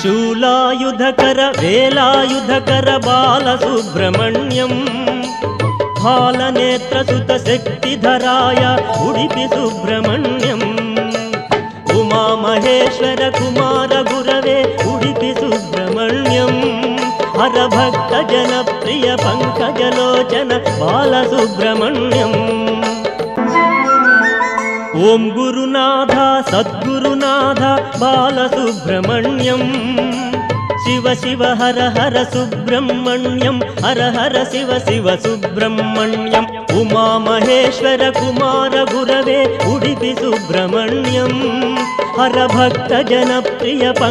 శూలాయుధకర వేలాయుధకర బాలసుబ్రహ్మణ్యం బాలనేత్రసుత శక్తిధరాయ ఉడిపి సుబ్రహ్మణ్యం ఉమామహేశ్వర కుమార గురవే ఉడిపి సుబ్రహ్మణ్యం హరభక్త జనప్రియ పంకజలోచన బాలసుబ్రహ్మణ్యం ఓం గురునాథ సద్గురునాథ బాలసుబ్రహ్మణ్యం శివ శివ హర హర సుబ్రహ్మణ్యం హర హర శివ శివ సుబ్రహ్మణ్యం ఉమామహేశ్వర కుమార గురవే ఉడిపి సుబ్రహ్మణ్యం హర భక్త జనప్రియ